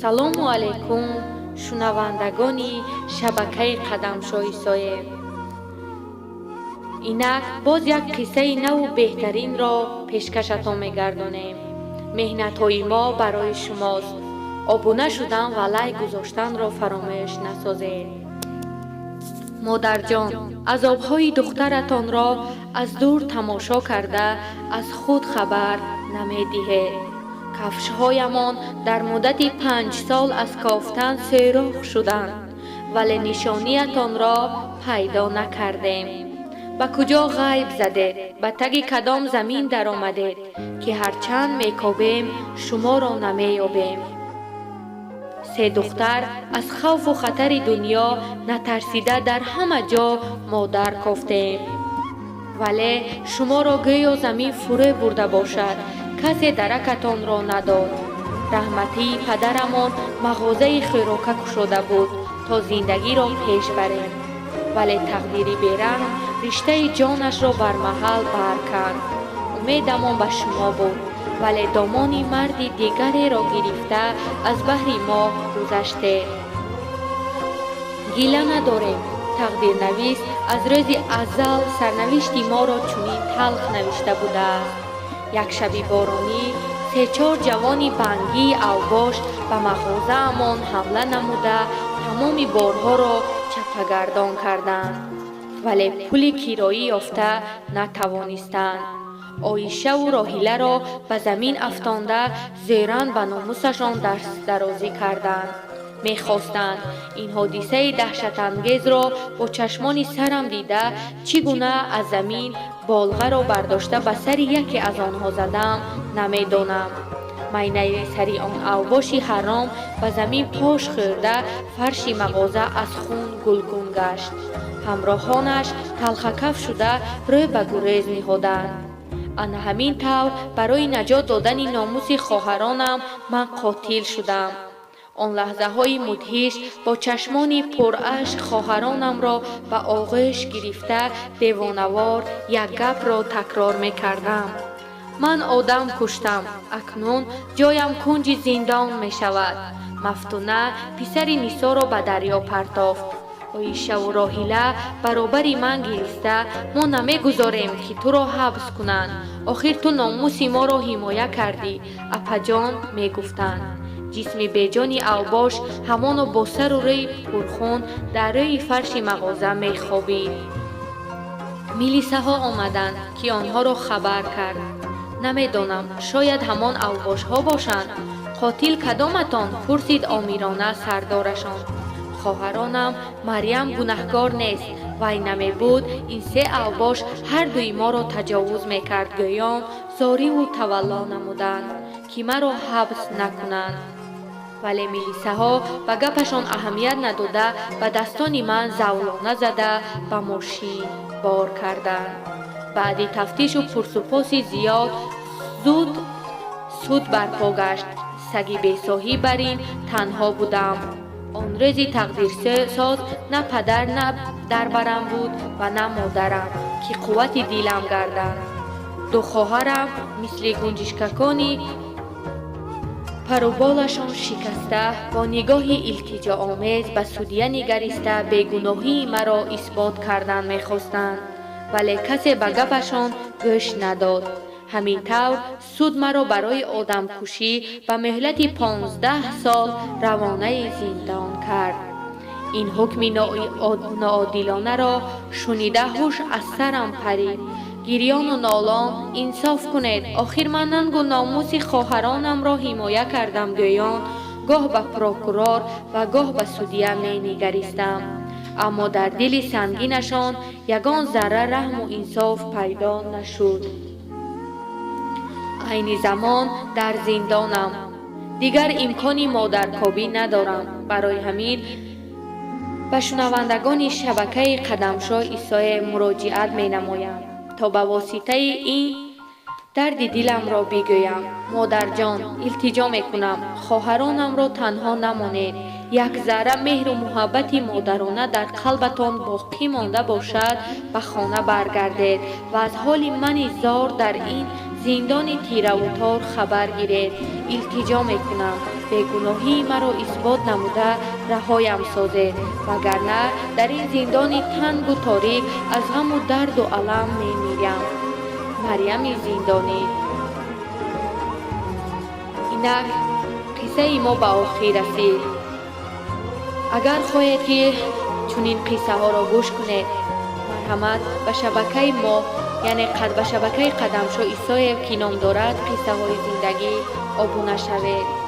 салому алайкум шунавандагони шабакаи қадамшои соев. инак боз як қиссаи наву беҳтаринро пешкашатон мегардонем. меҳнатҳои мо барои шумост. обуна шудан ва лайк гузоштанро фаромӯш насозед. модарҷон, азобҳои духтаратонро аз дур тамошо карда аз худ хабар намедиҳед. кафшҳоямон дар муддати 5 сол аз кофтан серох шуданд, вале нишониятонро пайдо накардем. ба куҷо ғайб задед? ба таги кадом замин даромадед, ки ҳарчанд мекобем шуморо намеёбем? се духтар аз хавфу хатари дунё натарсида дар ҳама ҷо модар кофтем. вале шуморо гӯё замин фурӯ бурда бошад, касе даракатонро надод. раҳматии падарамон мағозаи хӯрока кушода буд, то зиндагиро пеш барем. вале тақдири бераҳм риштаи ҷонашро бармаҳал барканд. умедамон ба шумо буд, вале домони марди дигареро гирифта аз баҳри мо гузаштед. гила надорем. тақдирнавис аз рӯзи азал сарнавишти моро чунин талх навишта будааст. як шаби боронӣ 3-4 ҷавони бангии авбош ба мағозаамон ҳамла намуда тамоми борҳоро чапагардон карданд, вале пули кироӣ ёфта натавонистанд. оишаву роҳиларо ба замин афтонда зеран ба номусашон дастдарозӣ карданд. мехостанд ин ҳодисаи даҳшатангезро бо чашмони сарам дида чӣ гуна аз замин болғаро бардошта ба сари яке аз онҳо задам намедонам. майнаи сари он авбоши ҳаром ба замин пош хӯрда фарши мағоза аз хун гулгун гашт. ҳамроҳонаш талхакаф шуда рӯй ба гурез наҳоданд. ана ҳамин тавр барои наҷот додани номуси хоҳаронам ман қотил шудам. он лаҳзаҳои мудҳиш бо чашмони пурашк хоҳаронамро ба оғӯш гирифта девонавор як гапро такрор мекардам. ман одам куштам, акнун ҷоям кунҷи зиндон мешавад. мафтуна писари нисоро ба дарё партофт. оишаву роҳила баробари ман гириста мо намегузорем ки туро ҳабс кунанд. охир ту номуси моро ҳимоя кардӣ, апаҷон мегуфтанд. ҷисми беҷони авбош ҳамоно бо сару рӯи пурхун дар рӯи фарши мағоза мехобид. милисаҳо омаданд ки онҳоро хабар кард. намедонам, шояд ҳамон авбошҳо бошанд. қотил кадоматон? пурсид омирона сардорашон. хоҳаронам марьям гунаҳкор нест. вай намебуд ин се авбош ҳардуи моро таҷовуз мекард, гӯён зориву тавалло намуданд ки маро ҳабс накунанд. вале милисаҳо ба гапашон аҳамият надода ба дастони ман завлона зада ба мошин бор карданд. баъди тафтишу пурсупоси зиёд зуд суд барпо гашт. саги бесоҳиб бар ин танҳо будам. он рӯзи тақдирсоз на падар на дарбарам буд ва на модарам, ки қуввати дилам гарданд. ду хоҳарам мисли гунҷишкакони паруболашон шикаста бо нигоҳи илтиҷоомез ба судя нигариста бегуноҳии маро исбот кардан мехостанд, вале касе ба гапашон гӯш надод. ҳамин тавр суд маро барои одамкушӣ ба муҳлати 15 сол равонаи зиндон кард. ин ҳукми ноодилонаро шунида ҳуш аз сарам парид. гирёну нолон инсоф кунед, охир ман нангу номуси хоҳаронамро ҳимоя кардам, гӯён гоҳ ба прокурор ва гоҳ ба судя менигаристам. аммо дар дили сангинашон ягон зарра раҳму инсоф пайдо нашуд. айни замон дар зиндонам. дигар имкони модаркобӣ надорам. барои ҳамин ба шунавандагони шабакаи қадамшо исоe муроҷиат менамоям, то ба воситаи ин дарди диламро бигӯям. модарҷон, илтиҷо мекунам, хоҳаронамро танҳо намонед. як зарра меҳру муҳаббати модарона дар қалбатон боқӣ монда бошад, ба хона баргардед ва аз ҳоли мани зор дар ин زندان تیره و تار خبر گیرید. التجا میکنم بیگناهی مرا اثبات نموده رهایم سازید، وگرنه در این زندان تنگ و تاریک از غم و درد و الم میمیرم. مریم زندانی. اینک قصه ما به آخر رسید. اگر خواهید که چنین قصه ها را گوش کنید، مرحمت به شبکه ما، یعنی به شبکه قدمشو ایسای که نام دارد قصه های زندگی، ابونه شوید.